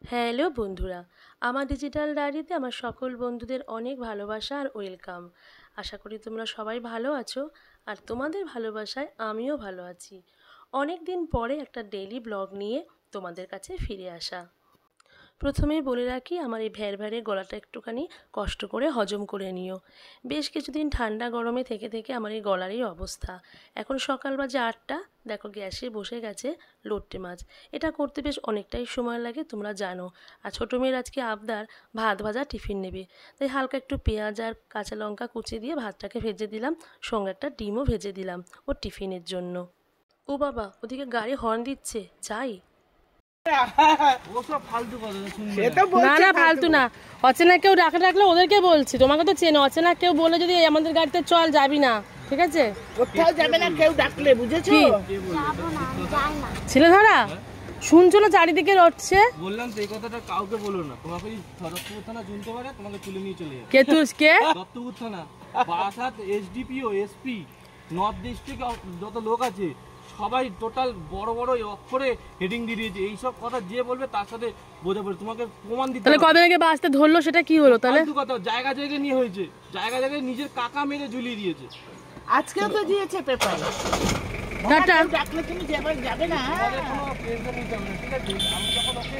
Hello বন্ধুরা, আমার digital ডায়েরিতে আমার সকল বন্ধুদের অনেক ভালোবাসা আর ওয়েলকাম। আশা করি তোমরা সবাই ভালো আছো, আর তোমাদের ভালোবাসায় আমিও ভালো আছি। অনেক দিন পরে একটা ডেইলি ব্লগ নিয়ে তোমাদের কাছে ফিরে আসা। প্রথমেই বলে রাখি, আমার এই ভ্যারভ্যারে গলাটা একটুখানি কষ্ট করে হজম করে নিও। বেশ কিছুদিন ঠান্ডা গরমে থেকে থেকে আমার এই গলার এই অবস্থা। এখন সকাল বাজে 8টা, দেখো গ্যাসে বসে গেছে লোট্টে মাছ। এটা করতে বেশ অনেকটাই সময় লাগে, তোমরা জানো। আর ছোটো মেয়ের আজকে আবদার ভাত ভাজা টিফিন নেবে, তাই হালকা একটু পেঁয়াজ আর কাঁচা লঙ্কা কুচি দিয়ে ভাতটাকে ভেজে দিলাম, সঙ্গে একটা ডিমও ভেজে দিলাম ওর টিফিনের জন্য। ও বাবা, ওদিকে গাড়ি হর্ন দিচ্ছে, যাই। না না, ফালতু না। অচেনা কেউ ডাকলে ওদেরকে বলছি, তোমাকে তো চেনো। অচেনা কেউ বলে যদি আমাদের গাড়িতে চল, যাবি না, ঠিক আছে? কোথাও যাবে না কেউ ডাকলে, বুঝেছো? ছেলে ধরা শুনছো না, চারিদিকে রটছে। বললাম তো এই কথাটা কাউকে বলো না, তোমাকে দত্তপুর থানা শুনতে পারে, তোমাকে তুলে নিয়ে চলে যাবে। কে তুই? কে? দত্তপুর থানা, Barasat SDPO, SP, north district যত লোক আছে সবাই টোটাল বড় বড় অক্ষরে হেডিং দিয়ে দিয়েছে। এইসব কথা যে বলবে তার সাথে বোঝা পড়ে, তোমাকে প্রমাণ দিতে তাহলে কবে আগে বাসতে ধরলো, সেটা কি হলো? তাহলে কথা জায়গা জায়গায় নিয়ে হয়েছে, জায়গা জায়গায় নিজের কাকা মেরে ঝুলিয়ে দিয়েছে। আজকেও তো দিয়েছে পেপারে। টাটা। ডাকলে তুমি যাবে না। তোমাদের কোনো টেনশন নিতে হবে না, ঠিক আছে? আমি যখন ওকে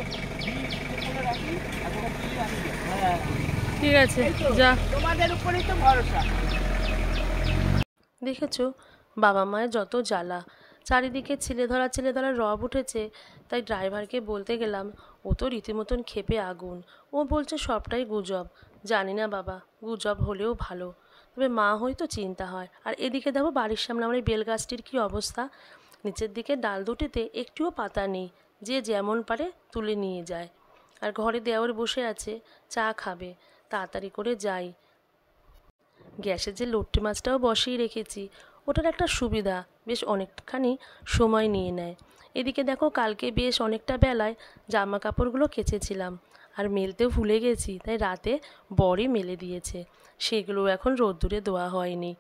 রাখি আর তখন তুই রাখি। হ্যাঁ ঠিক আছে, যা। তোমাদের উপরেই তো ভরসা। দেখেছো, বাবা মায়ের যত জ্বালা। চারিদিকে ছেলে ধরা রব উঠেছে। তাই ড্রাইভারকে বলতে গেলাম, ও তো রীতিমতন ক্ষেপে আগুন। ও বলছে সবটাই গুজব। জানি না বাবা, গুজব হলেও ভালো, তবে মা হয়তো চিন্তা হয়। আর এদিকে দেখো, বাড়ির সামনে আমার এই বেলগাছটির কী অবস্থা। নিচের দিকে ডাল দুটিতে একটুও পাতা নেই, যে যেমন পারে তুলে নিয়ে যায়। আর ঘরে দেওর বসে আছে, চা খাবে। তাড়াতাড়ি করে যাই। গ্যাসে যে লোট্টে মাছটাও বসিয়ে রেখেছি, ওটার একটা সুবিধা, বেশ অনেকখানি সময় নিয়ে নেয়। এদিকে দেখো, কালকে বেশ অনেকটা বেলায় জামা কাপড়গুলো কেচেছিলাম, আর মেলতেও ভুলে গেছি, তাই রাতে বরই মেলে দিয়েছে। সেগুলো এখন রোদ্দুরে দেওয়া হয়নি।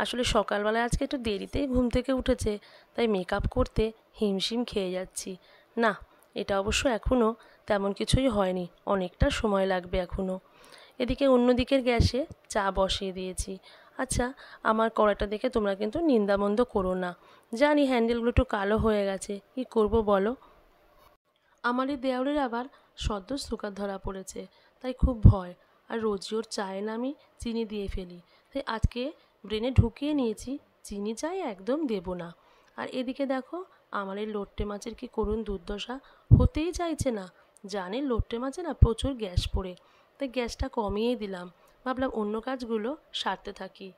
আসলে সকালবেলায় আজকে একটু দেরিতেই ঘুম থেকে উঠেছে, তাই মেকআপ করতে হিমশিম খেয়ে যাচ্ছি। না, এটা অবশ্য এখনও তেমন কিছুই হয়নি, অনেকটা সময় লাগবে এখনও। এদিকে অন্য দিকের গ্যাসে চা বসিয়ে দিয়েছি। আচ্ছা, আমার কড়াইটা দেখে তোমরা কিন্তু নিন্দামন্দ করো না। জানি হ্যান্ডেলগুলো একটু কালো হয়ে গেছে, কি করব বলো। আমার এই দেওরের আবার সদ্য সুগার ধরা পড়েছে, তাই খুব ভয়। আর রোজই ওর চায়ে আমি চিনি দিয়ে ফেলি, তাই আজকে ব্রেনে ঢুকিয়ে নিয়েছি চিনি চায়ে একদম দেব না। আর এদিকে দেখো, আমার এই লোট্টে মাছের কি করুণ দুর্দশা, হতেই চাইছে না। জানে লোট্টে মাছে না প্রচুর গ্যাস পড়ে, তাই গ্যাসটা কমিয়েই দিলাম। ভাবলাম অন্য কাজগুলো সারতে থাকি।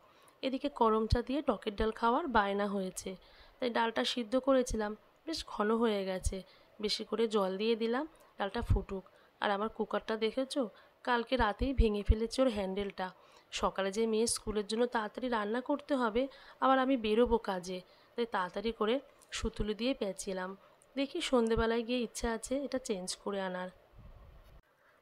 এদিকে গরম চা দিয়ে টকের ডাল খাওয়ার বায়না হয়েছে, তাই ডালটা সিদ্ধ করেছিলাম, বেশ ঘন হয়ে গেছে। বেশি করে জল দিয়ে দিলাম, ডালটা ফুটুক। আর আমার কুকারটা দেখেছো, কালকে রাতেই ভেঙে ফেলেছে ওর হ্যান্ডেলটা। সকালে যে মেয়ে স্কুলের জন্য তাড়াতাড়ি রান্না করতে হবে, আবার আমি বেরোবো কাজে, তাই তাড়াতাড়ি করে সুতুলি দিয়ে পেঁচিয়েলাম। দেখি সন্ধেবেলায় গিয়ে ইচ্ছা আছে এটা চেঞ্জ করে আনার।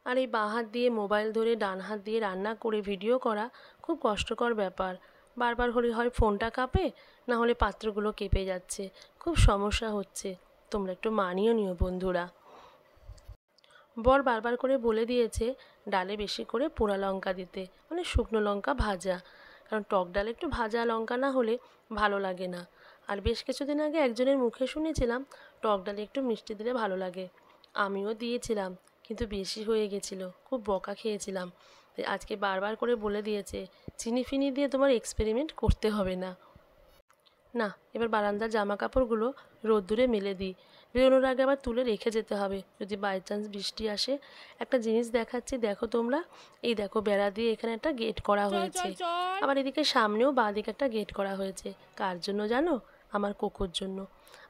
আর এই বাঁ হাত দিয়ে মোবাইল ধরে ডান হাত দিয়ে রান্না করে ভিডিও করা খুব কষ্টকর ব্যাপার। বারবার হলে হয় ফোনটা কাঁপে, না হলে পাত্রগুলো কেঁপে যাচ্ছে, খুব সমস্যা হচ্ছে। তোমরা একটু মানিয়ে নিও বন্ধুরা। বর বারবার করে বলে দিয়েছে ডালে বেশি করে পোড়া লঙ্কা দিতে, মানে শুকনো লঙ্কা ভাজা, কারণ টক ডালে একটু ভাজা লঙ্কা না হলে ভালো লাগে না। আর বেশ কিছুদিন আগে একজনের মুখে শুনেছিলাম টক ডালে একটু মিষ্টি দিলে ভালো লাগে। আমিও দিয়েছিলাম, কিন্তু বেশি হয়ে গেছিলো, খুব বকা খেয়েছিলাম। তাই আজকে বারবার করে বলে দিয়েছে চিনি ফিনি দিয়ে তোমার এক্সপেরিমেন্ট করতে হবে না। না, এবার বারান্দার জামা কাপড়গুলো রোদ্দুরে মেলে দিই, বেরোনোর আগে আবার তুলে রেখে যেতে হবে যদি বাই চান্স বৃষ্টি আসে। একটা জিনিস দেখাচ্ছি, দেখো তোমরা, এই দেখো বেড়া দিয়ে এখানে একটা গেট করা হয়েছে। আবার এদিকে সামনেও বাঁ দিকে একটা গেট করা হয়েছে। কার জন্য জানো? আমার কোকোর জন্য।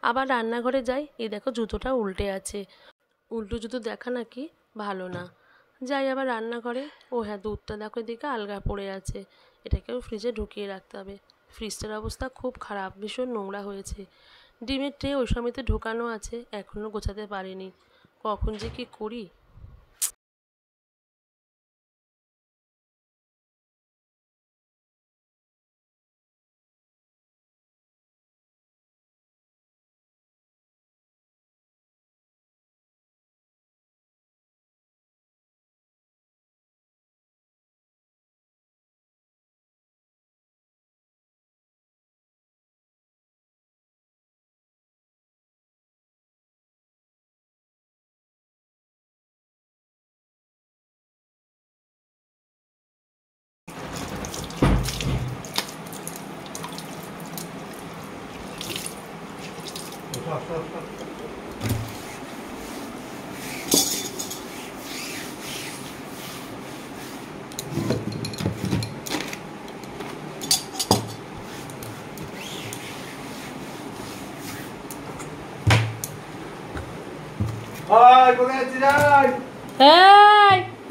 আবার রান্নাঘরে যাই, এই দেখো জুতোটা উল্টে আছে। উল্টো জুতো দেখা নাকি ভালো না। যাই আবার রান্নাঘরে, ও হ্যাঁ, দুধটা দেখো এদিকে আলগা পড়ে আছে, এটাকেও ফ্রিজে ঢুকিয়ে রাখতে হবে। ফ্রিজটার অবস্থা খুব খারাপ, ভীষণ নোংরা হয়েছে। ডিমের ট্রে ওই সময়তে ঢোকানো আছে, এখনও গোছাতে পারিনি। কখন যে কি করি।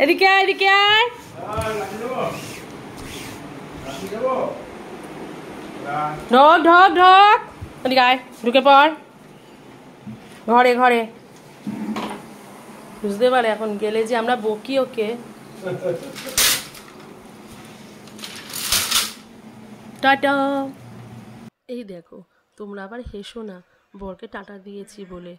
এদিকে আয়, এদিকে আয়। ঢক ঢক ঢক, এদিকে আয়, ঢুকে পড় ঘরে ঘরে। বুঝতে পারে এখন গেলে যে আমরা বকি ওকে। টাটা। এই দেখো, তোমরা আবার হেসো না বরকে টাটা দিয়েছি বলে,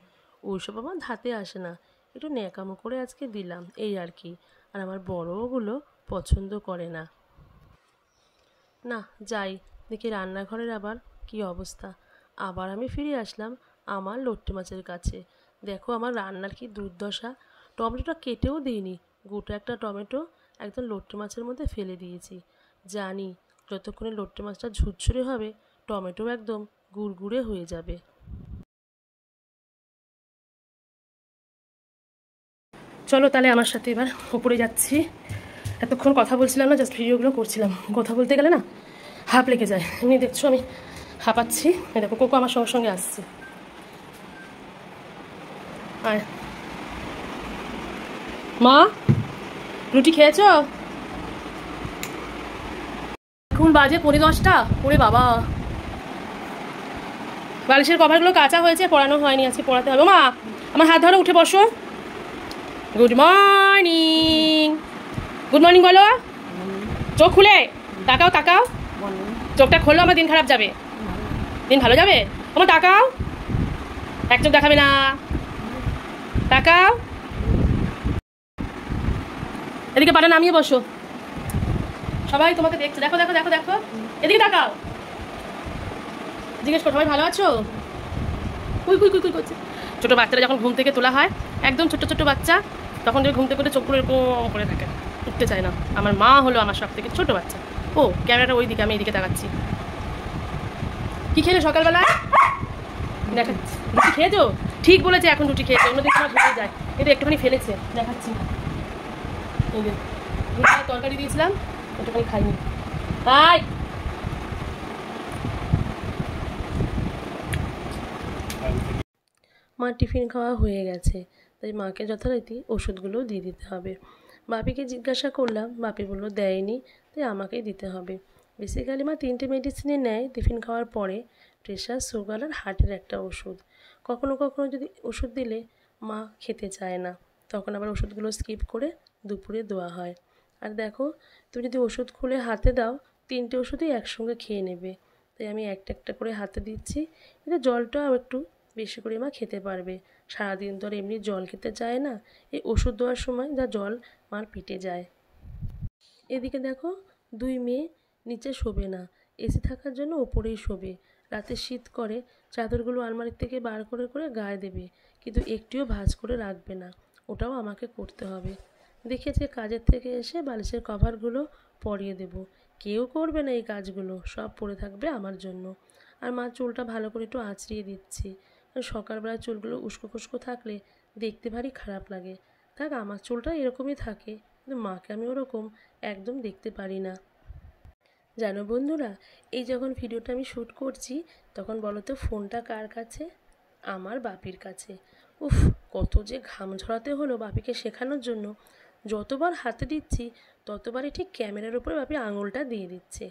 ওইসব আমার ধাতে আসে না, একটু ন্যাকামো করে আজকে দিলাম এই আর কি। আর আমার বড়গুলো পছন্দ করে না। না যাই দেখি রান্নাঘরের আবার কি অবস্থা। আবার আমি ফিরে আসলাম আমার লট্টে মাছের কাছে। দেখো আমার রান্নার কি দুর্দশা, টমেটোটা কেটেও দিইনি, গোটা একটা টমেটো একদম লট্টে মাছের মধ্যে ফেলে দিয়েছি। জানি যতক্ষণে লট্টে মাছটা ঝুরঝুরে হবে টমেটো একদম গুড়গুড়ে হয়ে যাবে। চলো তাহলে আমার সাথে এবার উপরে যাচ্ছি। এতক্ষণ কথা বলছিলাম না, জাস্ট ভিডিওগুলো করছিলাম। কথা বলতে গেলে না হাঁপ লেগে যায়, এমনি দেখছো আমি হাঁপাচ্ছি। দেখো কোকো আমার সঙ্গে সঙ্গে আসছে। আয় মা, রুটি খেয়েছো? এখন বাজে 10:45। ওরে বাবা, বালিশের কভারগুলো কাঁচা হয়েছে, পড়ানো হয়নি, আজকে পড়াতে হবে। মা আমার হাত ধরো, উঠে বসো। গুড মর্নিং, গুড মর্নিং বলো। চোখ খুলে তাকাও, তাকাও, চোখটা খুললো আমার দিন খারাপ যাবে, দিন ভালো যাবে। আমার তাকাও, এক চোখ দেখাবে না, তাকাও। এদিকে পাটা নামিয়ে বসো, সবাই তোমাকে দেখছে। দেখো দেখো দেখো দেখো, এদিকে তাকাও, জিজ্ঞেস করো সবাই ভালো আছো। কুই কুই কুই কুই করছে। ছোটো বাচ্চারা যখন ঘুম থেকে তোলা হয়, একদম ছোট্ট ছোট্ট বাচ্চা, তখন যদি ঘুম থেকে করে চোখগুলো এরকম করে থাকে, উঠতে চায় না। আমার মা হলো আমার সব থেকে ছোটো বাচ্চা। ও ক্যামেরাটা ওই দিকে, আমি এইদিকে তাকাচ্ছি। কি খেলে সকালবেলা? দেখাচ্ছি। রুটি খেয়েছো? ঠিক বলেছে, এখন রুটি খেয়েছে, অন্যদিন আমার ভুলে যায়। এটা একটুখানি ফেলেছে, দেখাচ্ছি। এই যে রুটি তরকারি দিয়েছিলাম, একটুখানি খাইনি। তাই মার টিফিন খাওয়া হয়ে গেছে, তাই মাকে যথারীতি ওষুধগুলোও দিয়ে দিতে হবে। বাপিকে জিজ্ঞাসা করলাম, বাপি বললো দেয়নি, তাই আমাকেই দিতে হবে। বেসিক্যালি মা 3টে মেডিসিনই নেয় টিফিন খাওয়ার পরে, প্রেশার, সুগার আর হার্টের একটা ওষুধ। কখনো কখনো যদি ওষুধ দিলে মা খেতে চায় না, তখন আবার ওষুধগুলো স্কিপ করে দুপুরে দেওয়া হয়। আর দেখো, তুমি যদি ওষুধ খুলে হাতে দাও 3টে ওষুধই একসঙ্গে খেয়ে নেবে, তাই আমি একটা একটা করে হাতে দিচ্ছি। এটা জলটাও একটু বেশি করে মা খেতে পারবে, সারাদিন তো আর এমনি জল খেতে চায় না, এই ওষুধ দেওয়ার সময় যা জল মার পিটে যায়। এদিকে দেখো, 2 মেয়ে নিচে শোবে না, এসি থাকার জন্য ওপরেই শোবে। রাতে শীত করে, চাদরগুলো আলমারির থেকে বার করে করে গায়ে দেবে, কিন্তু একটিও ভাঁজ করে রাখবে না, ওটাও আমাকে করতে হবে। দেখেছে কাজের থেকে এসে বালিশের কভারগুলো পরিয়ে দেব, কেউ করবে না এই কাজগুলো, সব পড়ে থাকবে আমার জন্য। আর মা চুলটা ভালো করে একটু আঁচড়িয়ে দিচ্ছি, সকালবেলা চুলগুলো উস্কো খুস্কো থাকলে দেখতে ভারী খারাপ লাগে। থাক, আমার চুলটা এরকমই থাকে, কিন্তু মাকে আমি ওরকম একদম দেখতে পারি না। জানো বন্ধুরা, এই যখন ভিডিওটা আমি শ্যুট করছি, তখন বলো তো ফোনটা কার কাছে? আমার বাপির কাছে। উফ, কত যে ঘাম ঝরাতে হলো বাপিকে শেখানোর জন্য। যতবার হাতে দিচ্ছি ততবারই ঠিক ক্যামেরার উপরে বাপি আঙুলটা দিয়ে দিচ্ছে।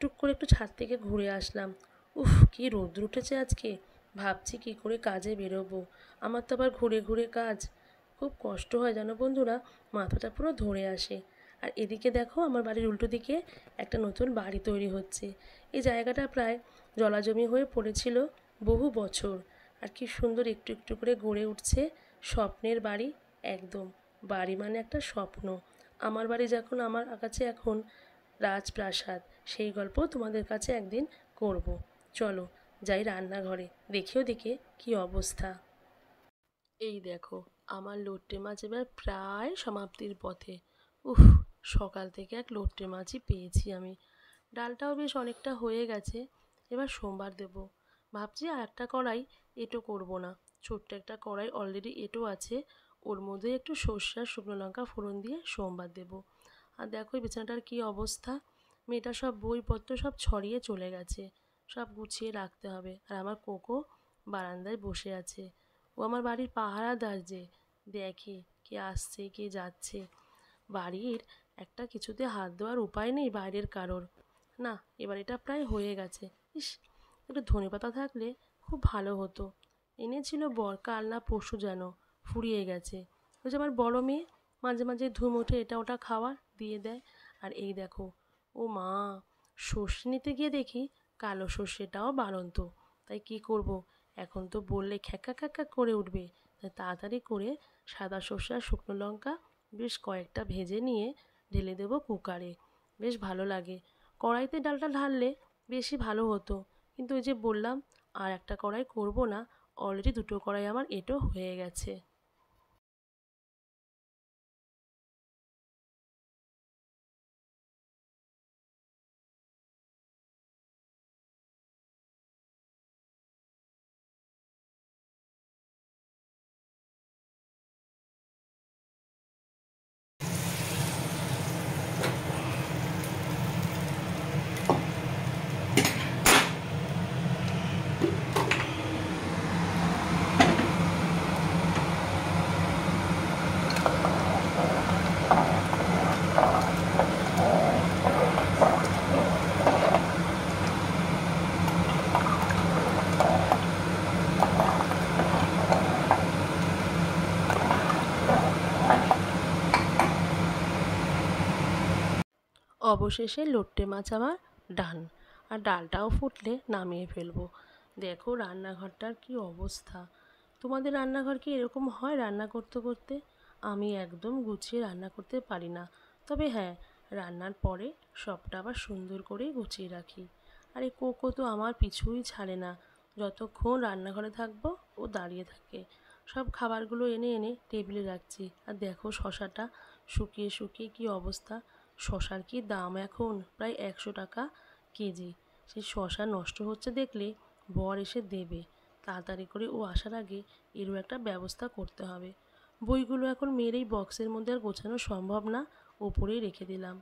টুক করে একটু ছাদ থেকে ঘুরে আসলাম। উফ, কি রোদ্র উঠেছে আজকে, ভাবছি কি করে কাজে বেরোবো। আমার তো আবার ঘুরে ঘুরে কাজ, খুব কষ্ট হয় জানো বন্ধুরা, মাথাটা পুরো ধরে আসে। আর এদিকে দেখো, আমার বাড়ির উল্টো দিকে একটা নতুন বাড়ি তৈরি হচ্ছে। এই জায়গাটা প্রায় জলাজমি হয়ে পড়েছিল বহু বছর, আর কি সুন্দর একটু একটু করে গড়ে উঠছে স্বপ্নের বাড়ি। একদম বাড়ি মানে একটা স্বপ্ন। আমার বাড়ি যখন আমার কাছে এখন রাজপ্রাসাদ, সেই গল্প তোমাদের কাছে একদিন করব। চলো যাই রান্নাঘরে, দেখেও দেখে কি অবস্থা। এই দেখো, আমার লট্টে মাছ এবার প্রায় সমাপ্তির পথে। উফ, সকাল থেকে এক লট্টে মাছই পেয়েছি আমি। ডালটাও বেশ অনেকটা হয়ে গেছে, এবার সোমবার দেব। ভাবছি আর একটা কড়াই এঁটো করব না, ছোট্ট একটা কড়াই অলরেডি এঁটো আছে, ওর মধ্যে একটু সর্ষে আর শুকনো লঙ্কা ফোড়ন দিয়ে সোমবার দেবো। আর দেখো এই বিছানাটার কী অবস্থা, মেয়েটা সব বইপত্র সব ছড়িয়ে চলে গেছে, সব গুছিয়ে রাখতে হবে। আর আমার কোকো বারান্দায় বসে আছে, ও আমার বাড়ির পাহারাদার, যে দেখে কে আসছে কে যাচ্ছে। বাড়ির একটা কিছুতে হাত দেওয়ার উপায় নেই বাইরের কারোর। না, এবার এটা প্রায় হয়ে গেছে। ইস, একটু ধনেপাতা থাকলে খুব ভালো হতো। এনেছিল বর কাল না পরশু, যেন ফুরিয়ে গেছে। ওই যে আমার বড় মেয়ে মাঝে মাঝে ধুম ওঠে এটা ওটা খাওয়ার দিয়ে দেয়। আর এই দেখো, ও মা, সর্ষে নিতে গিয়ে দেখি কালো সর্ষেটাও বাড়ন্ত। তাই কি করব, এখন তো বললে খ্যাকা খ্যাকা করে উঠবে। তাই তাড়াতাড়ি করে সাদা সর্ষে আর শুকনো লঙ্কা বেশ কয়েকটা ভেজে নিয়ে ঢেলে দেবো কুকারে। বেশ ভালো লাগে। কড়াইতে ডালটা ঢাললে বেশি ভালো হতো, কিন্তু ওই যে বললাম আর একটা কড়াই করব না, অলরেডি দুটো কড়াই আমার এঁটো হয়ে গেছে। অবশেষে লোট্টে মাছ আমার ডান। আর ডালটাও ফুটলে নামিয়ে ফেলবো। দেখো রান্নাঘরটার কি অবস্থা। তোমাদের রান্নাঘর কি এরকম হয় রান্না করতে করতে? আমি একদম গুছিয়ে রান্না করতে পারি না। তবে হ্যাঁ, রান্নার পরে সবটা আবার সুন্দর করে গুছিয়ে রাখি। আর এই কোকো তো আমার পিছুই ছাড়ে না, যতক্ষণ রান্নাঘরে থাকবো ও দাঁড়িয়ে থাকে। সব খাবারগুলো এনে এনে টেবিলে রাখছি। আর দেখো শশাটা শুকিয়ে শুকিয়ে কি অবস্থা। শশার কি দাম এখন, প্রায় 100 টাকা কেজি। সেই শশা নষ্ট হচ্ছে দেখলে বর এসে দেবে। তাড়াতাড়ি করে ও আসার আগে এরও একটা ব্যবস্থা করতে হবে। বইগুলো এখন মেয়ের এই বক্সের মধ্যে আর গোছানো সম্ভব না, ওপরেই রেখে দিলাম।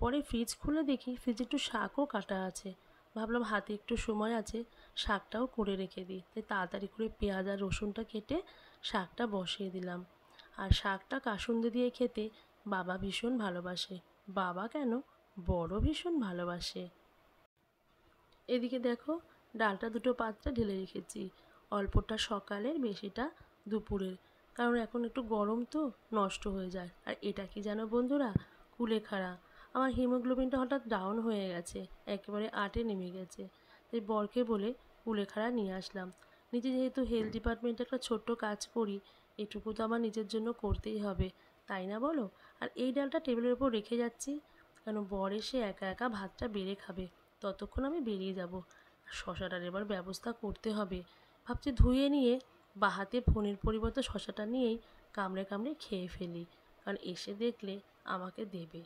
পরে ফ্রিজ খুলে দেখি ফ্রিজে একটু শাকও কাটা আছে। ভাবলাম হাতে একটু সময় আছে, শাকটাও করে রেখে দিই। তাই তাড়াতাড়ি করে পেঁয়াজ আর রসুনটা কেটে শাকটা বসিয়ে দিলাম। আর শাকটা কাসুন্দি দিয়ে খেতে বাবা ভীষণ ভালোবাসে। বাবা কেন, বড় ভীষণ ভালোবাসে। এদিকে দেখো ডালটা দুটো পাত্রে ঢেলে রেখেছি, অল্পটা সকালের বেশিটা দুপুরের। কারণ এখন একটু গরম তো নষ্ট হয়ে যায়। আর এটা কি জানো বন্ধুরা, কুলেখাড়া। আমার হিমোগ্লোবিনটা হঠাৎ ডাউন হয়ে গেছে, একেবারে 8-এ নেমে গেছে। তাই বরকে বলে কুলেখাড়া নিয়ে আসলাম। নিজে যেহেতু হেলথ ডিপার্টমেন্টে একটা ছোট্ট কাজ করি, এটুকু তো আমার নিজের জন্য করতেই হবে, তাই না বলো? আর এই ডালটা টেবিলের উপর রেখে যাচ্ছি, কেন বর এসে একা একা ভাতটা বেড়ে খাবে, ততক্ষণ আমি বেরিয়ে যাব। শশাটার এবার ব্যবস্থা করতে হবে। ভাবছি ধুয়ে নিয়ে বাহাতে ফোনের পরিবর্তে শশাটা নিয়েই কামড়ে কামড়ে খেয়ে ফেলি, কারণ এসে দেখলে আমাকে দেবে।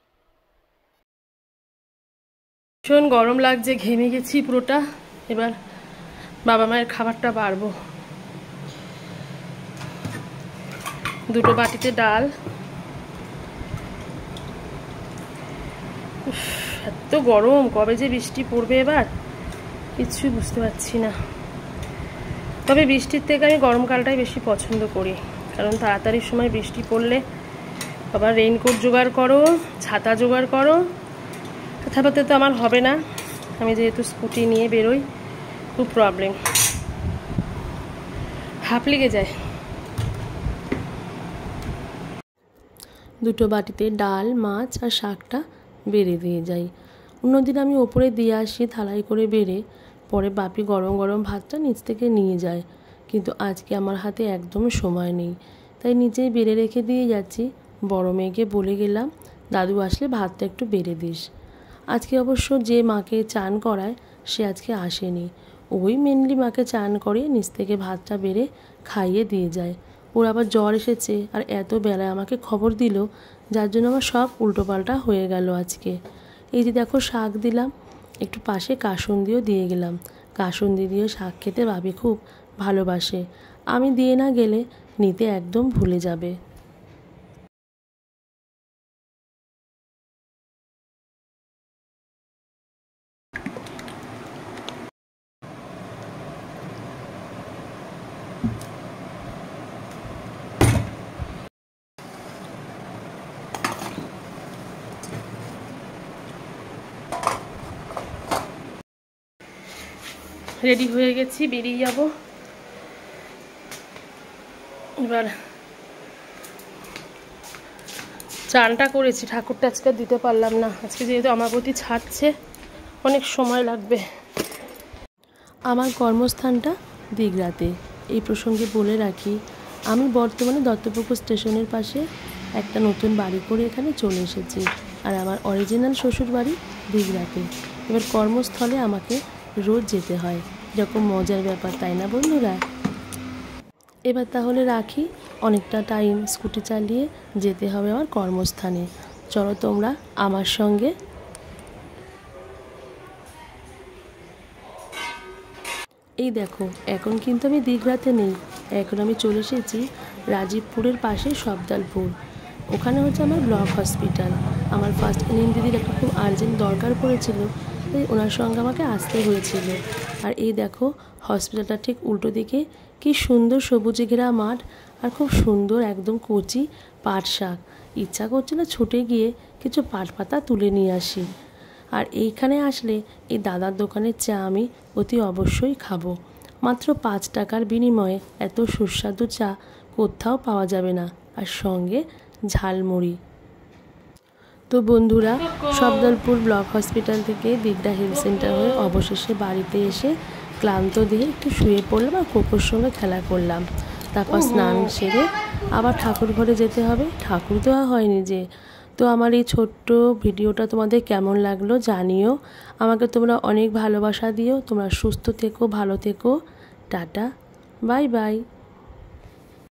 ভীষণ গরম লাগছে, ঘেমে গেছি পুরোটা। এবার বাবা মায়ের খাবারটা বাড়বো। দুটো বাটিতে ডাল। এত গরম, কবে যে বৃষ্টি পড়বে এবার কিছুই বুঝতে পারছি না। তবে বৃষ্টির থেকে আমি গরমকালটাই বেশি পছন্দ করি, কারণ তাড়াতাড়ির সময় বৃষ্টি পড়লে আবার রেইনকোট জোগাড় করো, ছাতা জোগাড় করো। কথাবার্তা তো আমার হবে না, আমি যেহেতু স্কুটি নিয়ে বেরোই, খুব প্রবলেম, হাঁপ লেগে যায়। দুটো বাটিতে ডাল, মাছ আর শাকটা বেড়ে দিয়ে যাই। অন্যদিন আমি ওপরে দিয়ে আসি থালাই করে বেড়ে, পরে বাপি গরম গরম ভাতটা নিচ থেকে নিয়ে যায়। কিন্তু আজকে আমার হাতে একদম সময় নেই, তাই নিচেই বেড়ে রেখে দিয়ে যাচ্ছি। বড় মেয়েকে বলে গেলাম দাদু আসলে ভাতটা একটু বেড়ে দিস। আজকে অবশ্য যে মাকে চান করায় সে আজকে আসেনি, ওই মেনলি মাকে চান করিয়ে নিচ থেকে ভাতটা বেড়ে খাইয়ে দিয়ে যায়। ওর আবার জ্বর এসেছে আর এত বেলায় আমাকে খবর দিল, যার জন্য আমার সব উল্টোপাল্টা হয়ে গেল আজকে। এই যে দেখো শাক দিলাম, একটু পাশে কাসুন্দিও দিয়ে গেলাম। কাসুন্দি দিয়ে শাক খেতে ভাবি খুব ভালোবাসে। আমি দিয়ে না গেলে নিতে একদম ভুলে যাবে। রেডি হয়ে গেছি, বেরিয়ে যাব। এবার চানটা করেছি, ঠাকুরটা আজকে দিতে পারলাম না, আজকে যেহেতু আমাবতী ছাড়ছে অনেক সময় লাগবে। আমার কর্মস্থানটা দীঘাতে। এই প্রসঙ্গে বলে রাখি, আমি বর্তমানে দত্তপুকুর স্টেশনের পাশে একটা নতুন বাড়ি করে এখানে চলে এসেছি। আর আমার অরিজিনাল শ্বশুর বাড়ি দীঘাতে। এবার কর্মস্থলে আমাকে রোজ যেতে হয়, এরকম মজার ব্যাপার, তাই না বন্ধুরা? এবার তাহলে রাখি, অনেকটা টাইম স্কুটি চালিয়ে যেতে হবে আমার কর্মস্থানে। চলো তোমরা আমার সঙ্গে। এই দেখো, এখন কিন্তু আমি দীঘাতে নেই, এখন আমি চলে এসেছি রাজীবপুরের পাশে সবদালপুর। ওখানে হচ্ছে আমার ব্লক হসপিটাল। আমার ফার্স্ট এনএম দিদির একটা খুব আর্জেন্ট দরকার পড়েছিল, তাই ওনার সঙ্গে আমাকে আসতে হয়েছিল। আর এই দেখো, হসপিটালটা ঠিক উল্টো দিকে কি সুন্দর সবুজে ঘেরা মাঠ, আর খুব সুন্দর একদম কচি পাট শাক। ইচ্ছা করছিল ছুটে গিয়ে কিছু পাট পাতা তুলে নিয়ে আসি। আর এইখানে আসলে এই দাদার দোকানের চা আমি অতি অবশ্যই খাবো। মাত্র 5 টাকার বিনিময়ে এত সুস্বাদু চা কোথাও পাওয়া যাবে না, আর সঙ্গে ঝালমুড়ি। তো বন্ধুরা, সবদলপুর ব্লক হসপিটাল থেকে দীঘা হেলথ সেন্টার হয়ে অবশেষে বাড়িতে এসে ক্লান্ত দিয়ে একটু শুয়ে পড়লাম আর কোকোর সঙ্গে খেলা করলাম। তারপর স্নান সেরে আবার ঠাকুর ঘরে যেতে হবে, ঠাকুর দেওয়া হয়নি যে। তো আমার এই ছোট্ট ভিডিওটা তোমাদের কেমন লাগলো জানিও। আমাকে তোমরা অনেক ভালোবাসা দিও। তোমরা সুস্থ থেকো, ভালো থেকো। Tata, bye bye.